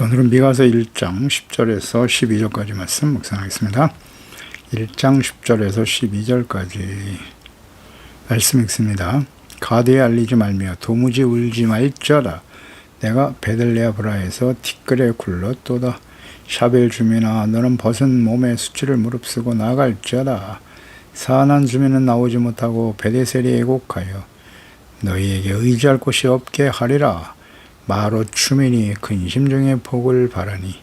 오늘은 미가서 1장 10절에서 12절까지 말씀 묵상하겠습니다. 1장 10절에서 12절까지 말씀 읽습니다. 가드에 알리지 말며 도무지 울지 말지어다. 내가 베들레아브라에서 티끌에 굴렀도다. 샤벨 주민아, 너는 벗은 몸에 수치를 무릅쓰고 나갈지어다. 사안한 주민은 나오지 못하고 베데셀이 애곡하여 너희에게 의지할 곳이 없게 하리라. 마롯 주민이 근심 중에 복을 바라니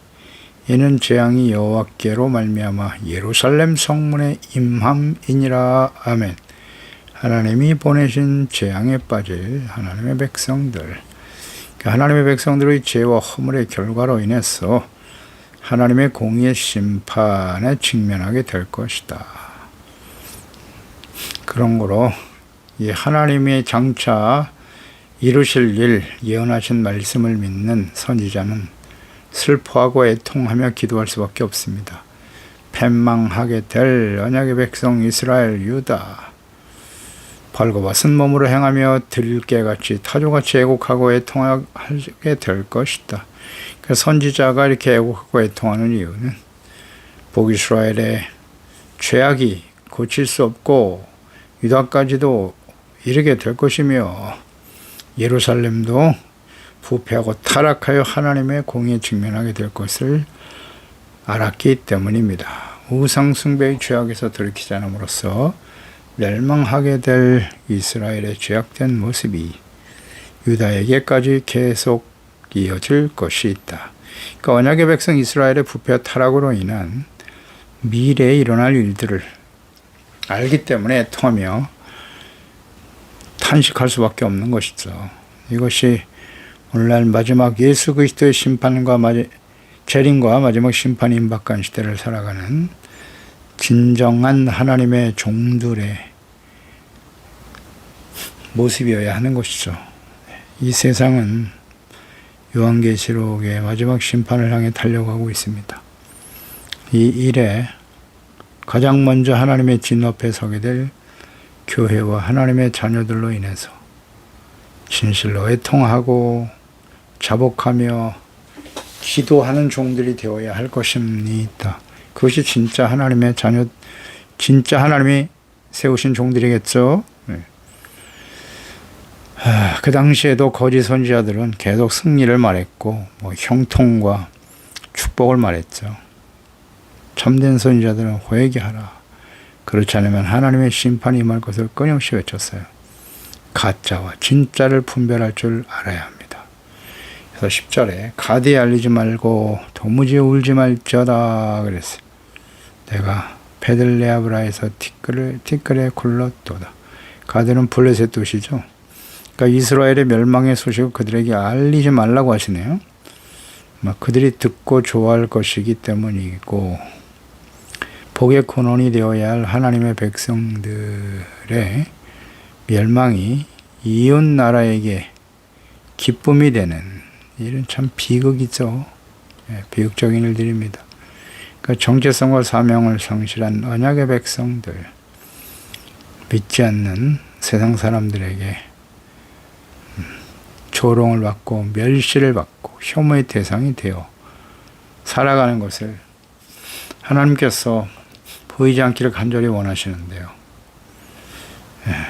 이는 재앙이 여호와께로 말미암아 예루살렘 성문에 임함이니라. 아멘. 하나님이 보내신 재앙에 빠질 하나님의 백성들, 하나님의 백성들의 죄와 허물의 결과로 인해서 하나님의 공의의 심판에 직면하게 될 것이다. 그런 거로 이 하나님의 장차 이루실 일, 예언하신 말씀을 믿는 선지자는 슬퍼하고 애통하며 기도할 수밖에 없습니다. 패망하게 될 언약의 백성 이스라엘 유다, 벌거벗은 몸으로 행하며 들깨같이 타조같이 애곡하고 애통하게 될 것이다. 그 선지자가 이렇게 애곡하고 애통하는 이유는 북이스라엘의 죄악이 고칠 수 없고 유다까지도 이르게 될 것이며 예루살렘도 부패하고 타락하여 하나님의 공의에 직면하게 될 것을 알았기 때문입니다. 우상 숭배의 죄악에서 돌이키지 않음으로써 멸망하게 될 이스라엘의 죄악된 모습이 유다에게까지 계속 이어질 것이 있다. 그러니까 언약의 백성 이스라엘의 부패와 타락으로 인한 미래에 일어날 일들을 알기 때문에 애통하며 탄식할 수밖에 없는 것이죠. 이것이 오늘날 마지막 예수 그리스도의 심판과 재림과 마지막 심판이 임박한 시대를 살아가는 진정한 하나님의 종들의 모습이어야 하는 것이죠. 이 세상은 요한계시록의 마지막 심판을 향해 달려가고 있습니다. 이 일에 가장 먼저 하나님의 진노 앞에 서게 될 교회와 하나님의 자녀들로 인해서 진실로 애통하고 자복하며 기도하는 종들이 되어야 할 것입니다. 그것이 진짜 하나님의 자녀, 진짜 하나님이 세우신 종들이겠죠. 네. 그 당시에도 거짓 선지자들은 계속 승리를 말했고 형통과 축복을 말했죠. 참된 선지자들은 회개하라. 그렇지 않으면 하나님의 심판이 임할 것을 끊임없이 외쳤어요. 가짜와 진짜를 분별할 줄 알아야 합니다. 그래서 10절에 가드에 알리지 말고 도무지 울지 말지어다 그랬어요. 내가 베들레아브라에서 티끌에 굴렀도다. 가드는 블레셋 도시죠. 그러니까 이스라엘의 멸망의 소식을 그들에게 알리지 말라고 하시네요. 그들이 듣고 좋아할 것이기 때문이고, 복의 근원이 되어야 할 하나님의 백성들의 멸망이 이웃 나라에게 기쁨이 되는 일은 참 비극이죠. 비극적인 일들입니다. 그러니까 정체성과 사명을 상실한 언약의 백성들, 믿지 않는 세상 사람들에게 조롱을 받고 멸시를 받고 혐오의 대상이 되어 살아가는 것을 하나님께서 보이지 않기를 간절히 원하시는데요.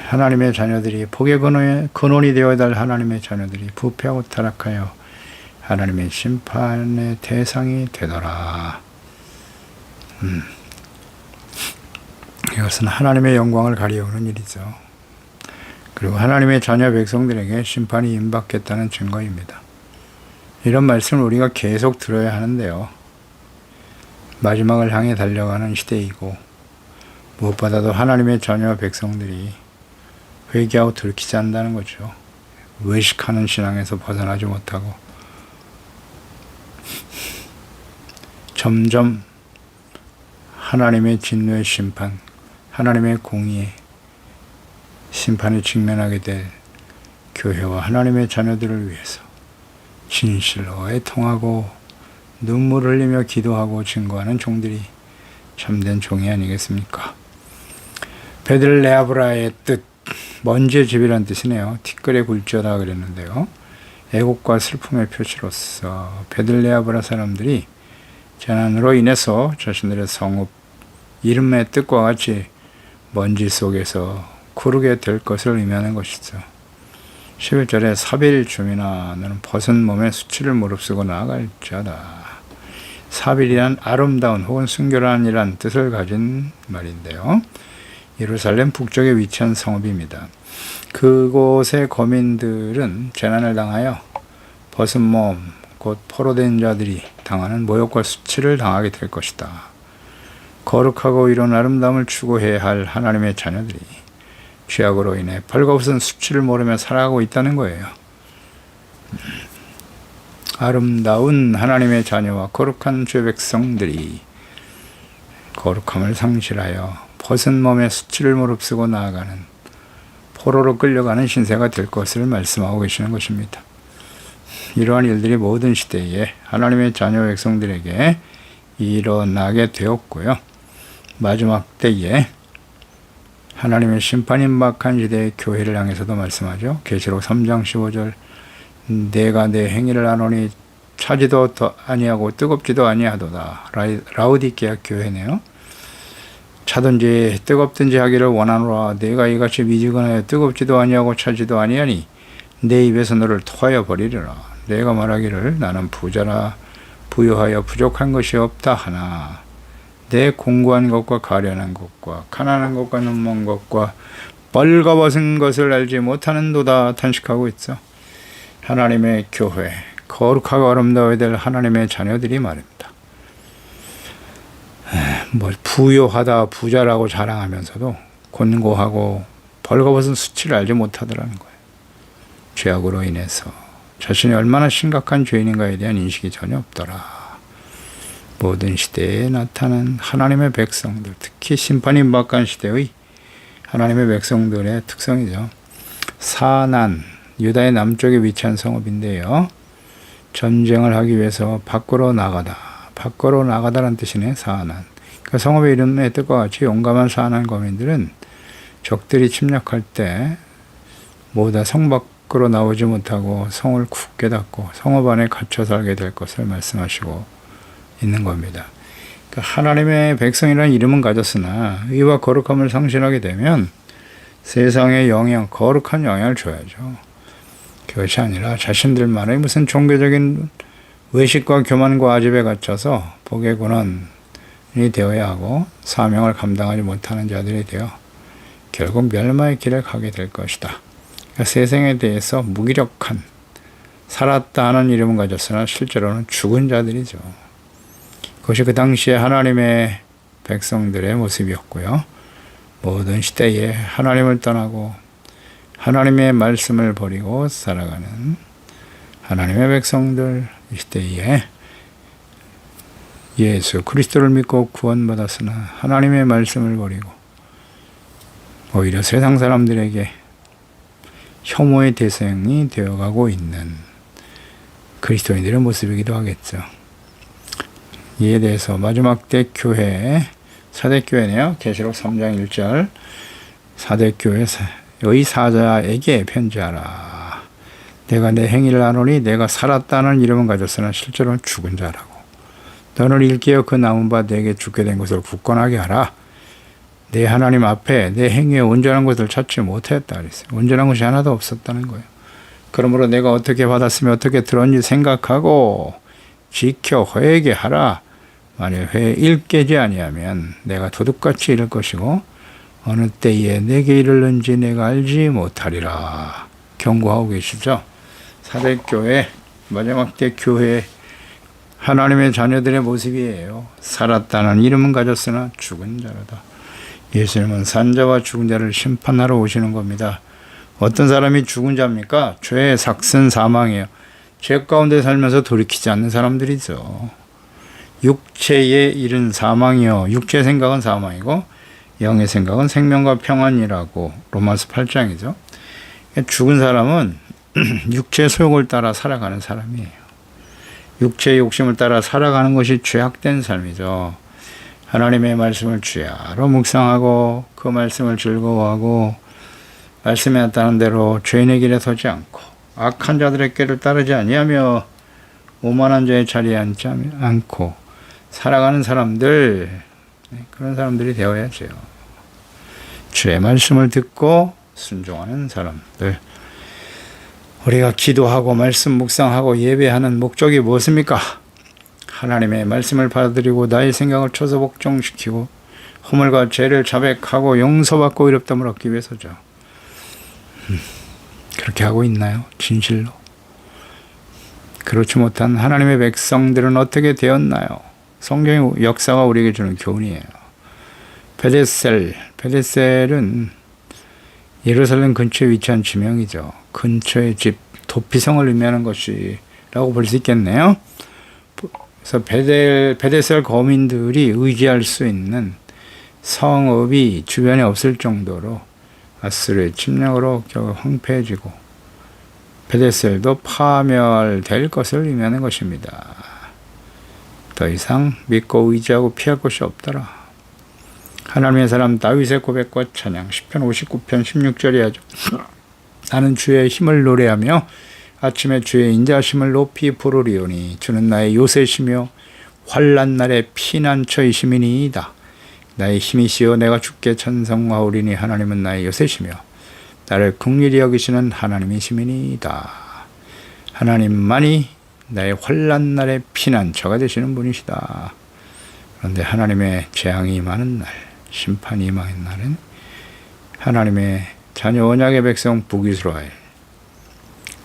하나님의 자녀들이 복의 근원이 되어야 할 하나님의 자녀들이 부패하고 타락하여 하나님의 심판의 대상이 되더라. 이것은 하나님의 영광을 가리우는 일이죠. 그리고 하나님의 자녀 백성들에게 심판이 임박했다는 증거입니다. 이런 말씀을 우리가 계속 들어야 하는데요. 마지막을 향해 달려가는 시대이고, 무엇보다도 하나님의 자녀 백성들이 회개하고 돌이키지 않는다는 거죠. 외식하는 신앙에서 벗어나지 못하고 점점 하나님의 진노의 심판, 하나님의 공의의 심판에 직면하게 될 교회와 하나님의 자녀들을 위해서 진실로 애통하고 눈물을 흘리며 기도하고 증거하는 종들이 참된 종이 아니겠습니까? 베들레아브라의 뜻, 먼지의 집이라는 뜻이네요. 티끌에 굴지어다 그랬는데요. 애국과 슬픔의 표시로서 베들레아브라 사람들이 재난으로 인해서 자신들의 성읍 이름의 뜻과 같이 먼지 속에서 구르게 될 것을 의미하는 것이죠. 11절에 사빌 주민아 너는 벗은 몸에 수치를 무릅쓰고 나아갈지어다. 사빌이란 아름다운 혹은 순결한이란 뜻을 가진 말인데요. 예루살렘 북쪽에 위치한 성읍입니다. 그곳의 거민들은 재난을 당하여 벗은 몸, 곧 포로된 자들이 당하는 모욕과 수치를 당하게 될 것이다. 거룩하고 이런 아름다움을 추구해야 할 하나님의 자녀들이 죄악으로 인해 벌거벗은 수치를 모르며 살아가고 있다는 거예요. 아름다운 하나님의 자녀와 거룩한 죄 백성들이 거룩함을 상실하여 벗은 몸에 수치를 무릅쓰고 나아가는 포로로 끌려가는 신세가 될 것을 말씀하고 계시는 것입니다. 이러한 일들이 모든 시대에 하나님의 자녀 백성들에게 일어나게 되었고요. 마지막 때에 하나님의 심판임박한 시대의 교회를 향해서도 말씀하죠. 계시록 3장 15절 내가 내 행위를 아노니 차지도 아니하고 뜨겁지도 아니하도다. 라우디게아 교회네요. 차든지 뜨겁든지 하기를 원하노라. 내가 이같이 미지근하여 뜨겁지도 아니하고 차지도 아니하니 내 입에서 너를 토하여 버리리라. 내가 말하기를 나는 부자라 부유하여 부족한 것이 없다 하나 내 공고한 것과 가련한 것과 가난한 것과 눈먼 것과 벌거벗은 것을 알지 못하는도다 탄식하고 있어. 하나님의 교회, 거룩하고 아름다워야 될 하나님의 자녀들이 말입니다. 부유하다 부자라고 자랑하면서도 곤고하고 벌거벗은 수치를 알지 못하더라는 거예요. 죄악으로 인해서 자신이 얼마나 심각한 죄인인가에 대한 인식이 전혀 없더라. 모든 시대에 나타난 하나님의 백성들, 특히 심판임박한 시대의 하나님의 백성들의 특성이죠. 사난, 유다의 남쪽에 위치한 성읍인데요. 전쟁을 하기 위해서 밖으로 나가다라는 뜻이네. 사난. 그 성읍의 이름의 뜻과 같이 용감한 사난 거민들은 적들이 침략할 때 모두 성 밖으로 나오지 못하고 성을 굳게 닫고 성읍 안에 갇혀 살게 될 것을 말씀하시고 있는 겁니다. 그러니까 하나님의 백성이라는 이름은 가졌으나 의와 거룩함을 상실하게 되면 세상의 영향, 거룩한 영향을 줘야죠. 그것이 아니라 자신들만의 무슨 종교적인 외식과 교만과 아집에 갇혀서 복의 근원이 되어야 하고 사명을 감당하지 못하는 자들이 되어 결국 멸망의 길을 가게 될 것이다. 그러니까 세상에 대해서 무기력한 살았다 하는 이름은 가졌으나 실제로는 죽은 자들이죠. 그것이 그 당시에 하나님의 백성들의 모습이었고요. 모든 시대에 하나님을 떠나고 하나님의 말씀을 버리고 살아가는 하나님의 백성들 이 시대에 예수 그리스도를 믿고 구원받았으나 하나님의 말씀을 버리고 오히려 세상 사람들에게 혐오의 대상이 되어가고 있는 그리스도인들의 모습이기도 하겠죠. 이에 대해서 마지막 때 교회, 사대교회네요. 계시록 3장 1절 사대교회의 사자에게 편지하라. 내가 내 행위를 아노니 내가 살았다는 이름은 가졌으나 실제로는 죽은 자라고. 너는 일깨어 그 남은 바 내게 죽게 된 것을 굳건하게 하라. 내 하나님 앞에 내 행위에 온전한 것을 찾지 못했다 그랬어요. 온전한 것이 하나도 없었다는 거예요. 그러므로 내가 어떻게 받았으면 어떻게 들었는지 생각하고 지켜 회개하라. 만일 일깨지 아니하면 내가 도둑같이 이를 것이고 어느 때에 내게 이르는지 내가 알지 못하리라. 경고하고 계시죠. 사대교회 마지막 때 교회 하나님의 자녀들의 모습이에요. 살았다는 이름은 가졌으나 죽은 자로다. 예수님은 산자와 죽은 자를 심판하러 오시는 겁니다. 어떤 사람이 죽은 자입니까? 죄의 삭슨 사망이에요. 죄 가운데 살면서 돌이키지 않는 사람들이죠. 육체에 이른 사망이요. 육체의 생각은 사망이고 영의 생각은 생명과 평안이라고 로마서 8장이죠. 죽은 사람은 육체의 소욕을 따라 살아가는 사람이에요. 육체의 욕심을 따라 살아가는 것이 죄악된 삶이죠. 하나님의 말씀을 주야로 묵상하고 그 말씀을 즐거워하고 말씀에 나타난 대로 죄인의 길에 서지 않고 악한 자들의 꾀를 따르지 아니하며 오만한 자의 자리에 앉지 않고 살아가는 사람들, 그런 사람들이 되어야죠. 주의 말씀을 듣고 순종하는 사람들. 우리가 기도하고 말씀 묵상하고 예배하는 목적이 무엇입니까? 하나님의 말씀을 받아들이고 나의 생각을 초서 복종시키고 허물과 죄를 자백하고 용서받고 의롭다함을 얻기 위해서죠. 그렇게 하고 있나요? 진실로? 그렇지 못한 하나님의 백성들은 어떻게 되었나요? 성경의 역사가 우리에게 주는 교훈이에요. 베데셀은 예루살렘 근처에 위치한 지명이죠. 근처의 집, 도피성을 의미하는 것이라고 볼 수 있겠네요. 그래서 베데셀 거민들이 의지할 수 있는 성읍이 주변에 없을 정도로 아수르의 침략으로 결국 황폐해지고 베데셀도 파멸될 것을 의미하는 것입니다. 더 이상 믿고 의지하고 피할 곳이 없더라. 하나님의 사람 다윗의 고백과 찬양, 시편 59편 16절이야죠. 나는 주의 힘을 노래하며 아침에 주의 인자하심을 높이 부르리오니 주는 나의 요새시며 환난 날의 피난처이심이니이다. 나의 힘이시여 내가 주께 찬송하오리니 하나님은 나의 요새시며 나를 긍휼히 여기시는 하나님이시니이다. 하나님만이 나의 환난 날의 피난처가 되시는 분이시다. 그런데 하나님의 재앙이 임하는 날, 심판이 임하는 날은 하나님의 자녀 언약의 백성 북이스라엘,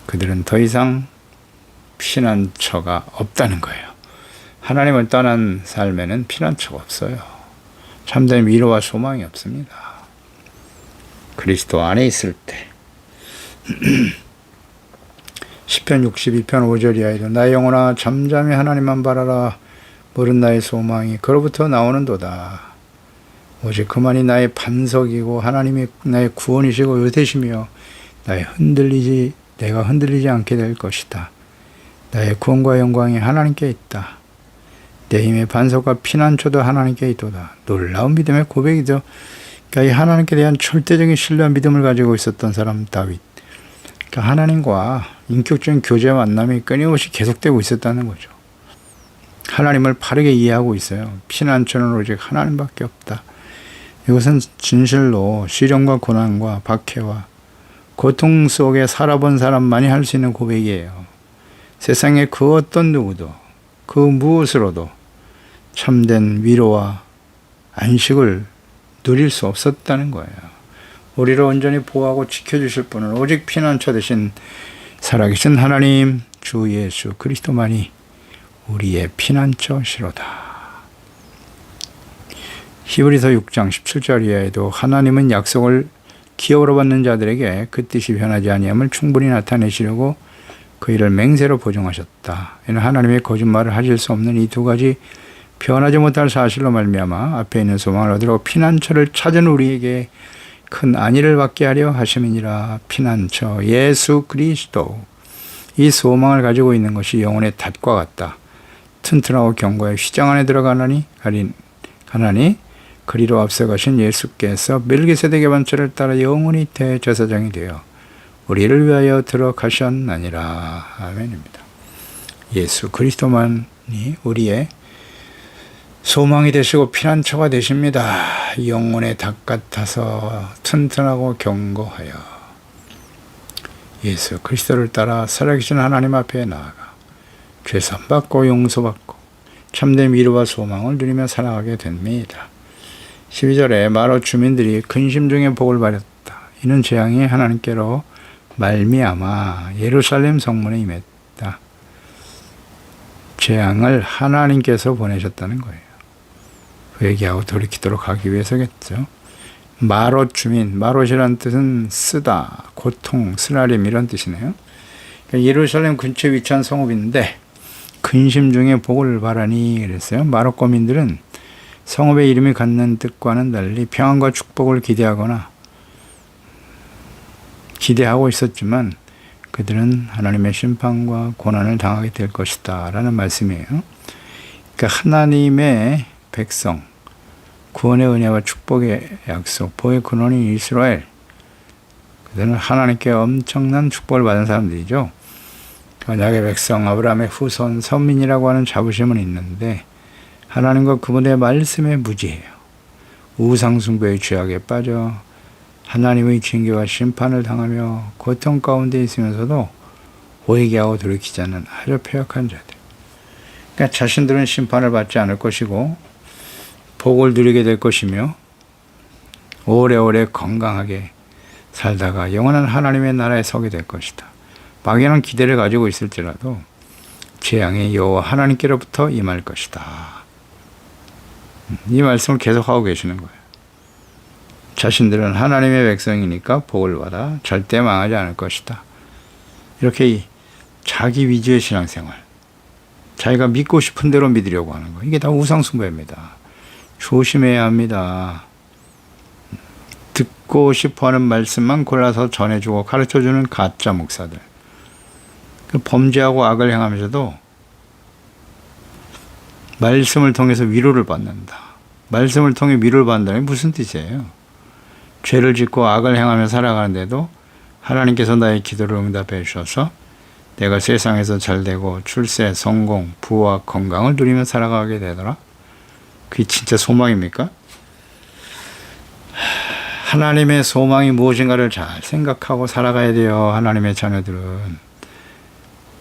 그들은 더 이상 피난처가 없다는 거예요. 하나님을 떠난 삶에는 피난처가 없어요. 참된 위로와 소망이 없습니다. 그리스도 안에 있을 때 시편 62편 5절이하여도 나의 영혼아 잠잠히 하나님만 바라라. 모른 나의 소망이 그로부터 나오는도다. 오직 그만이 나의 반석이고 하나님이 나의 구원이시고 요새시며 내가 흔들리지 않게 될 것이다. 나의 구원과 영광이 하나님께 있다. 내 힘의 반석과 피난처도 하나님께 있도다. 놀라운 믿음의 고백이죠. 그러니까 이 하나님께 대한 절대적인 신뢰와 믿음을 가지고 있었던 사람 다윗. 그러니까 하나님과 인격적인 교제와 만남이 끊임없이 계속되고 있었다는 거죠. 하나님을 바르게 이해하고 있어요. 피난처는 오직 하나님밖에 없다. 이것은 진실로 시련과 고난과 박해와 고통 속에 살아본 사람만이 할 수 있는 고백이에요. 세상에 그 어떤 누구도 그 무엇으로도 참된 위로와 안식을 누릴 수 없었다는 거예요. 우리를 온전히 보호하고 지켜주실 분은 오직 피난처 되신 살아계신 하나님 주 예수 그리스도만이 우리의 피난처시로다. 히브리서 6장 17절 이하에도 하나님은 약속을 기업으로 받는 자들에게 그 뜻이 변하지 아니함을 충분히 나타내시려고 그 일을 맹세로 보증하셨다. 이는 하나님의 거짓말을 하실 수 없는 이 두 가지 변하지 못할 사실로 말미암아 앞에 있는 소망을 얻으러 피난처를 찾은 우리에게 큰 안위를 받게 하려 하심이니라. 피난처 예수 그리스도. 이 소망을 가지고 있는 것이 영혼의 닷과 같다. 튼튼하고 견고한 휘장 안에 들어가나니 그리로 앞서가신 예수께서 멜기세덱의 반차를 따라 영원히 대제사장이 되어 우리를 위하여 들어가셨나니라. 아멘입니다. 예수 그리스도만이 우리의 소망이 되시고 피난처가 되십니다. 영혼의 닭 같아서 튼튼하고 견고하여 예수 그리스도를 따라 살아계신 하나님 앞에 나아가 죄산받고 용서받고 참된 위로와 소망을 누리며 살아가게 됩니다. 12절에 마로 주민들이 근심 중에 복을 받았다. 이는 재앙이 하나님께로 말미암아 예루살렘 성문에 임했다. 재앙을 하나님께서 보내셨다는 거예요. 회개하고 돌이키도록 하기 위해서겠죠. 마롯 주민, 마롯이란 뜻은 쓰다, 고통, 쓰라림 이런 뜻이네요. 그러니까 예루살렘 근처에 위치한 성읍인데 근심 중에 복을 바라니 그랬어요. 마롯 거민들은 성읍의 이름이 갖는 뜻과는 달리 평안과 축복을 기대하고 있었지만 그들은 하나님의 심판과 고난을 당하게 될 것이다 라는 말씀이에요. 그러니까 하나님의 백성, 구원의 은혜와 축복의 약속, 보의 근원인 이스라엘, 그들은 하나님께 엄청난 축복을 받은 사람들이죠. 언약의 백성, 아브라함의 후손, 선민이라고 하는 자부심은 있는데 하나님과 그분의 말씀에 무지해요. 우상숭배의 죄악에 빠져 하나님의 징계와 심판을 당하며 고통 가운데 있으면서도 회개하고 돌이키지 않는 아주 패역한 자들. 그러니까 자신들은 심판을 받지 않을 것이고 복을 누리게 될 것이며 오래오래 건강하게 살다가 영원한 하나님의 나라에 서게 될 것이다. 막연한 기대를 가지고 있을지라도 재앙이 여호와 하나님께로부터 임할 것이다. 이 말씀을 계속하고 계시는 거예요. 자신들은 하나님의 백성이니까 복을 받아 절대 망하지 않을 것이다. 이렇게 자기 위주의 신앙생활, 자기가 믿고 싶은 대로 믿으려고 하는 거, 이게 다 우상숭배입니다. 조심해야 합니다. 듣고 싶어하는 말씀만 골라서 전해주고 가르쳐주는 가짜 목사들, 범죄하고 악을 행하면서도 말씀을 통해서 위로를 받는다. 말씀을 통해 위로를 받는다는 게 무슨 뜻이에요? 죄를 짓고 악을 행하며 살아가는데도 하나님께서 나의 기도를 응답해 주셔서 내가 세상에서 잘되고 출세, 성공, 부와 건강을 누리며 살아가게 되더라. 그게 진짜 소망입니까? 하나님의 소망이 무엇인가를 잘 생각하고 살아가야 돼요. 하나님의 자녀들은.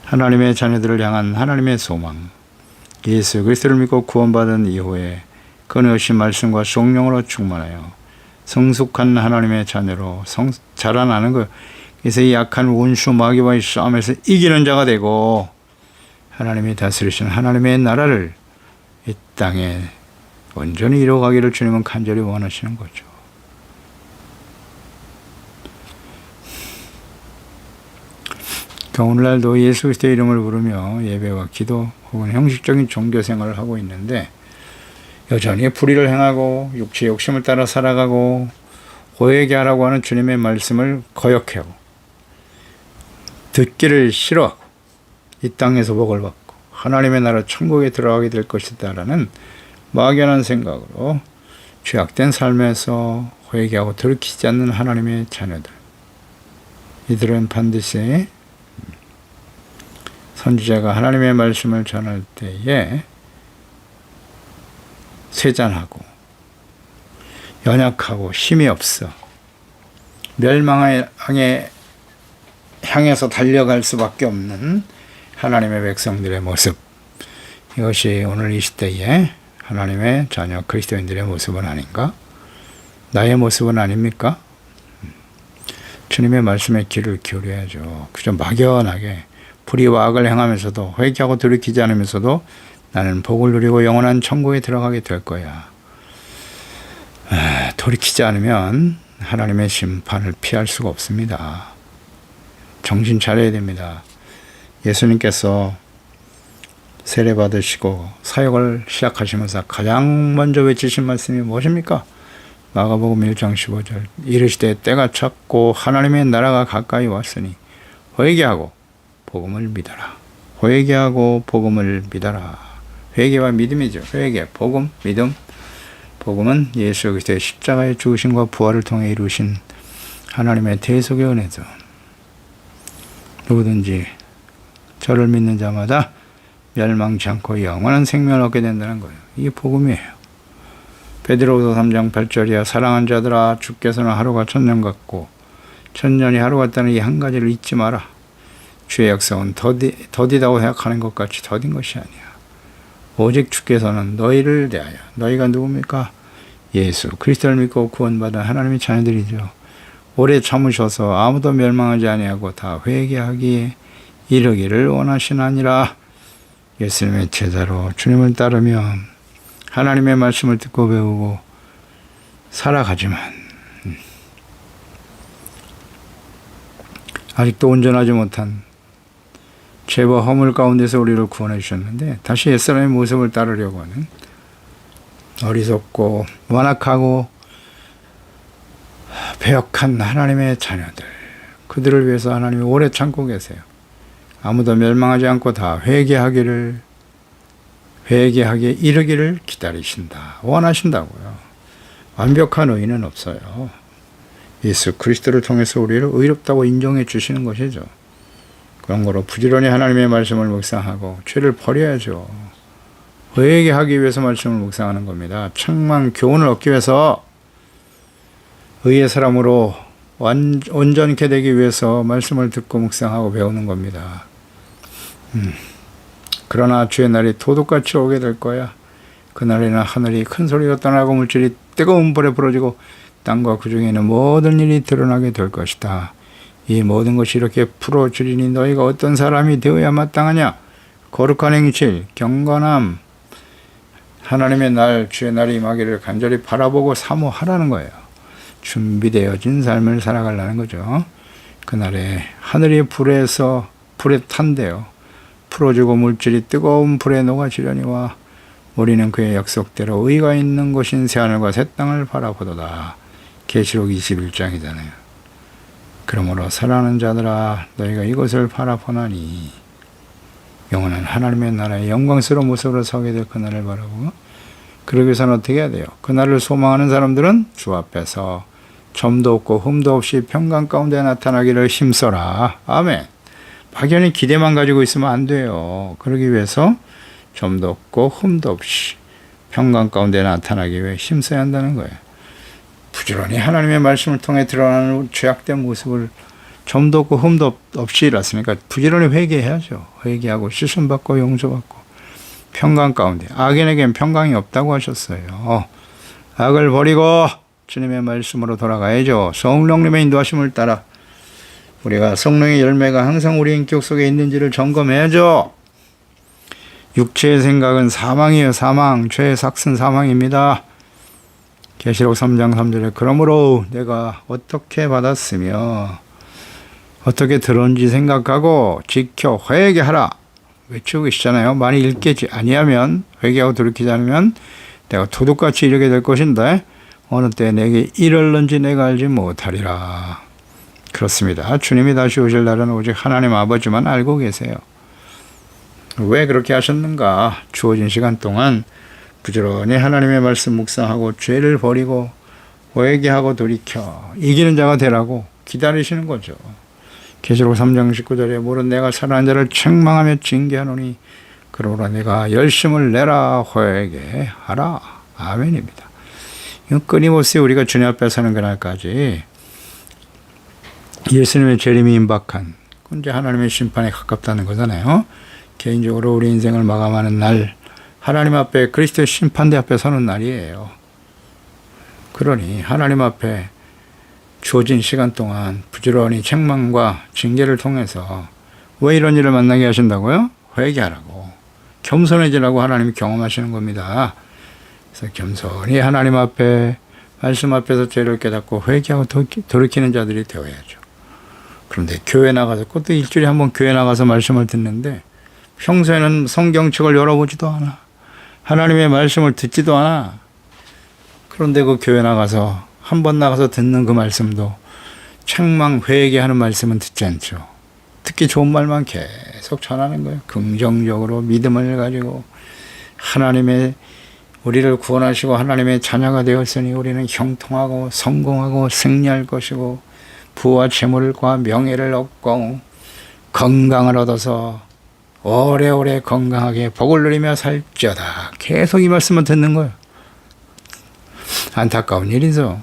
하나님의 자녀들을 향한 하나님의 소망, 예수 그리스도를 믿고 구원받은 이후에 끊임없이 말씀과 성령으로 충만하여 성숙한 하나님의 자녀로 자라나는 것. 그래서 이 약한 원수 마귀와의 싸움에서 이기는 자가 되고 하나님이 다스리시는 하나님의 나라를 이 땅에 온전히 이루어가기를 주님은 간절히 원하시는 거죠. 오늘날도 예수 그리스도의 이름을 부르며 예배와 기도 혹은 형식적인 종교 생활을 하고 있는데 여전히 불의를 행하고 육체의 욕심을 따라 살아가고 고에게 하라고 하는 주님의 말씀을 거역하고 듣기를 싫어하고 이 땅에서 복을 받고 하나님의 나라 천국에 들어가게 될 것이다라는 막연한 생각으로 죄악된 삶에서 회개하고 돌이키지 않는 하나님의 자녀들, 이들은 반드시 선지자가 하나님의 말씀을 전할 때에 쇠잔하고 연약하고 힘이 없어 멸망에 향해서 달려갈 수밖에 없는 하나님의 백성들의 모습, 이것이 오늘 이 시대에 하나님의 자녀 그리스도인들의 모습은 아닌가? 나의 모습은 아닙니까? 주님의 말씀에 귀를 기울여야죠. 그저 막연하게 불의와 악을 행하면서도 회개하고 돌이키지 않으면서도 나는 복을 누리고 영원한 천국에 들어가게 될 거야. 돌이키지 않으면 하나님의 심판을 피할 수가 없습니다. 정신 차려야 됩니다. 예수님께서 세례 받으시고 사역을 시작하시면서 가장 먼저 외치신 말씀이 무엇입니까? 마가복음 1장 15절 이르시되 때가 찼고 하나님의 나라가 가까이 왔으니 회개하고 복음을 믿어라. 회개하고 복음을 믿어라. 회개와 믿음이죠. 회개, 복음, 믿음. 복음은 예수 그리스도의 십자가의 죽으심과 부활을 통해 이루신 하나님의 대속의 은혜죠. 누구든지 저를 믿는 자마다 멸망치 않고 영원한 생명을 얻게 된다는 거예요. 이게 복음이에요. 베드로후서 3장 8절이야 사랑한 자들아 주께서는 하루가 천년 같고 천년이 하루 같다는 이 한 가지를 잊지 마라. 주의 역사는 더디다고 생각하는 것 같이 더딘 것이 아니야. 오직 주께서는 너희를 대하여, 너희가 누굽니까? 예수 그리스도를 믿고 구원받은 하나님의 자녀들이죠. 오래 참으셔서 아무도 멸망하지 아니하고 다 회개하기에 이르기를 원하시나니라. 예수님의 제자로 주님을 따르며 하나님의 말씀을 듣고 배우고 살아가지만 아직도 온전하지 못한 죄와 허물 가운데서 우리를 구원해 주셨는데 다시 옛사람의 모습을 따르려고 하는 어리석고 완악하고 배역한 하나님의 자녀들, 그들을 위해서 하나님이 오래 참고 계세요. 아무도 멸망하지 않고 다 회개하기에 이르기를 기다리신다. 원하신다고요. 완벽한 의인은 없어요. 예수 그리스도를 통해서 우리를 의롭다고 인정해 주시는 것이죠. 그런 거로 부지런히 하나님의 말씀을 묵상하고 죄를 버려야죠. 의에게 하기 위해서 말씀을 묵상하는 겁니다. 책망 교훈을 얻기 위해서 의의 사람으로 온전케 되기 위해서 말씀을 듣고 묵상하고 배우는 겁니다. 그러나 주의 날이 도둑같이 오게 될 거야. 그날에는 하늘이 큰 소리가 떠나고 물질이 뜨거운 불에 부러지고 땅과 그 중에 있는 모든 일이 드러나게 될 것이다. 이 모든 것이 이렇게 풀어지리니 너희가 어떤 사람이 되어야 마땅하냐? 거룩한 행실, 경건함, 하나님의 날, 주의 날이 임하기를 간절히 바라보고 사모하라는 거예요. 준비되어진 삶을 살아가려는 거죠. 그날에 하늘이 불에 탄대요. 풀어지고 물질이 뜨거운 불에 녹아지려니와 우리는 그의 약속대로 의가 있는 곳인 새하늘과 새 땅을 바라보도다. 계시록 21장이잖아요. 그러므로 사랑하는 자들아 너희가 이것을 바라보나니 영원한 하나님의 나라의 영광스러운 모습으로 서게 될 그날을 바라보고 그러기 위해서는 어떻게 해야 돼요? 그날을 소망하는 사람들은 주 앞에서 점도 없고 흠도 없이 평강 가운데 나타나기를 힘써라. 아멘. 막연히 기대만 가지고 있으면 안 돼요. 그러기 위해서 점도 없고 흠도 없이 평강 가운데 나타나기 위해 힘써야 한다는 거예요. 부지런히 하나님의 말씀을 통해 드러나는 죄악된 모습을 점도 없고 흠도 없이 이뤘으니까 부지런히 회개해야죠. 회개하고 씻음받고 용서받고 평강 가운데. 악인에겐 평강이 없다고 하셨어요. 악을 버리고 주님의 말씀으로 돌아가야죠. 성령님의 인도하심을 따라 우리가 성령의 열매가 항상 우리 인격 속에 있는지를 점검해야죠. 육체의 생각은 사망이에요. 사망. 죄의 삭은 사망입니다. 계시록 3장 3절에 그러므로 내가 어떻게 받았으며 어떻게 들었는지 생각하고 지켜 회개하라 외치고 계시잖아요. 만일 읽지 아니하면 회개하고 돌이키지 않으면 내가 도둑같이 이르게 될 것인데 어느 때 내게 이럴는지 내가 알지 못하리라. 그렇습니다. 주님이 다시 오실 날은 오직 하나님 아버지만 알고 계세요. 왜 그렇게 하셨는가? 주어진 시간 동안 부지런히 하나님의 말씀 묵상하고 죄를 버리고 회개하고 돌이켜 이기는 자가 되라고 기다리시는 거죠. 계시록 3장 19절에 모른 내가 살아난 자를 책망하며 징계하노니 그러므로 내가 열심을 내라 회개하라. 아멘입니다. 이건 끊임없이 우리가 주님 앞에 서는 그날까지 예수님의 재림이 임박한 이제 하나님의 심판에 가깝다는 거잖아요. 개인적으로 우리 인생을 마감하는 날 하나님 앞에 그리스도의 심판대 앞에 서는 날이에요. 그러니 하나님 앞에 주어진 시간 동안 부지런히 책망과 징계를 통해서 왜 이런 일을 만나게 하신다고요? 회개하라고 겸손해지라고 하나님이 경험하시는 겁니다. 그래서 겸손히 하나님 앞에 말씀 앞에서 죄를 깨닫고 회개하고 돌이키는 자들이 되어야죠. 그런데 교회 나가서 그것도 일주일에 한 번 교회 나가서 말씀을 듣는데 평소에는 성경책을 열어보지도 않아. 하나님의 말씀을 듣지도 않아. 그런데 그 교회 나가서 한 번 나가서 듣는 그 말씀도 책망 회개하는 말씀은 듣지 않죠. 듣기 좋은 말만 계속 전하는 거예요. 긍정적으로 믿음을 가지고 하나님의 우리를 구원하시고 하나님의 자녀가 되었으니 우리는 형통하고 성공하고 승리할 것이고 부와 재물과 명예를 얻고 건강을 얻어서 오래오래 건강하게 복을 누리며 살지어다. 계속 이 말씀을 듣는 거예요. 안타까운 일이죠.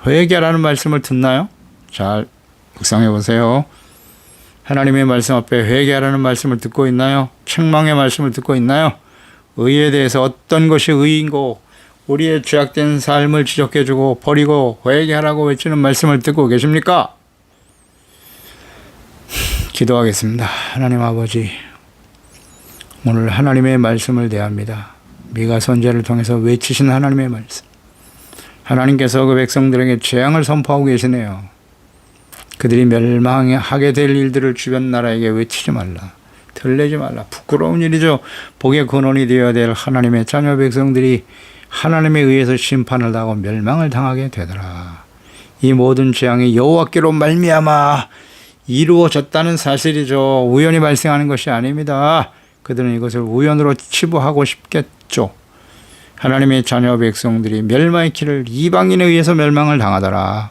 회개라는 말씀을 듣나요? 잘 묵상해 보세요. 하나님의 말씀 앞에 회개하라는 말씀을 듣고 있나요? 책망의 말씀을 듣고 있나요? 의에 대해서 어떤 것이 의인고 우리의 죄악된 삶을 지적해주고 버리고 회개하라고 외치는 말씀을 듣고 계십니까? 기도하겠습니다. 하나님 아버지, 오늘 하나님의 말씀을 대합니다. 미가 선지자를 통해서 외치신 하나님의 말씀. 하나님께서 그 백성들에게 재앙을 선포하고 계시네요. 그들이 멸망하게 될 일들을 주변 나라에게 외치지 말라. 들리지 말라. 부끄러운 일이죠. 복의 근원이 되어야 될 하나님의 자녀 백성들이 하나님에 의해서 심판을 당하고 멸망을 당하게 되더라. 이 모든 재앙이 여호와께로 말미암아 이루어졌다는 사실이죠. 우연히 발생하는 것이 아닙니다. 그들은 이것을 우연으로 치부하고 싶겠죠. 하나님의 자녀 백성들이 멸망의 길을 이방인에 의해서 멸망을 당하더라.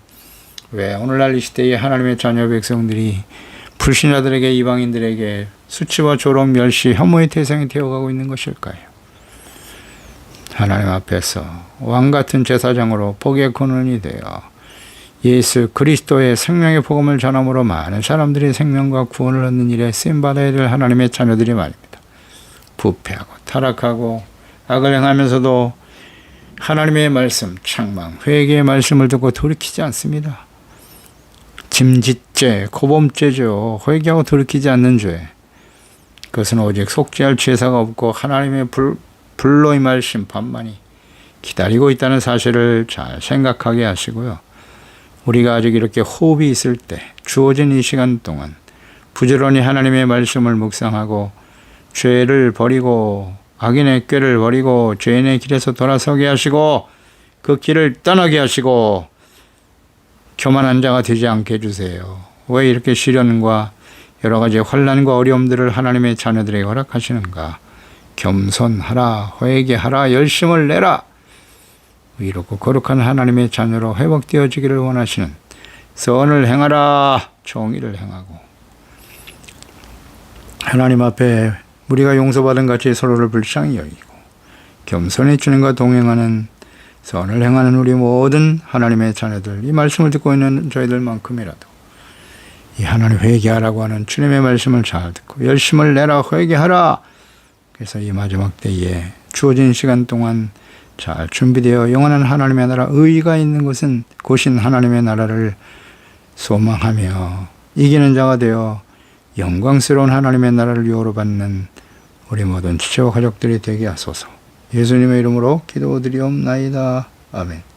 왜 오늘날 이 시대에 하나님의 자녀 백성들이 불신자들에게, 이방인들에게 수치와 조롱, 멸시, 혐오의 대상이 되어가고 있는 것일까요? 하나님 앞에서 왕같은 제사장으로 복의 근원이 되어 예수 그리스도의 생명의 복음을 전함으로 많은 사람들이 생명과 구원을 얻는 일에 쓰임받아야 될 하나님의 자녀들이 말입니다. 부패하고 타락하고 악을 행하면서도 하나님의 말씀, 책망, 회개의 말씀을 듣고 돌이키지 않습니다. 짐짓죄, 고범죄죠. 회개하고 돌이키지 않는 죄. 그것은 오직 속죄할 죄사가 없고 하나님의 불로 임할 심판만이 기다리고 있다는 사실을 잘 생각하게 하시고요. 우리가 아직 이렇게 호흡이 있을 때 주어진 이 시간 동안 부지런히 하나님의 말씀을 묵상하고 죄를 버리고 악인의 꾀를 버리고 죄인의 길에서 돌아서게 하시고 그 길을 떠나게 하시고 교만한 자가 되지 않게 해주세요. 왜 이렇게 시련과 여러 가지 환난과 어려움들을 하나님의 자녀들에게 허락하시는가? 겸손하라, 회개하라, 열심을 내라. 이렇고 거룩한 하나님의 자녀로 회복되어지기를 원하시는 선을 행하라, 정의를 행하고 하나님 앞에 우리가 용서받은 같이 서로를 불쌍히 여기고 겸손히 주님과 동행하는 선을 행하는 우리 모든 하나님의 자녀들, 이 말씀을 듣고 있는 저희들만큼이라도 이 하나님 회개하라고 하는 주님의 말씀을 잘 듣고 열심을 내라, 회개하라. 그래서 이 마지막 때에 주어진 시간 동안 잘 준비되어 영원한 하나님의 나라, 의의가 있는 곳인 하나님의 나라를 소망하며 이기는 자가 되어 영광스러운 하나님의 나라를 유업으로 받는 우리 모든 지체와 가족들이 되게 하소서. 예수님의 이름으로 기도드리옵나이다. 아멘.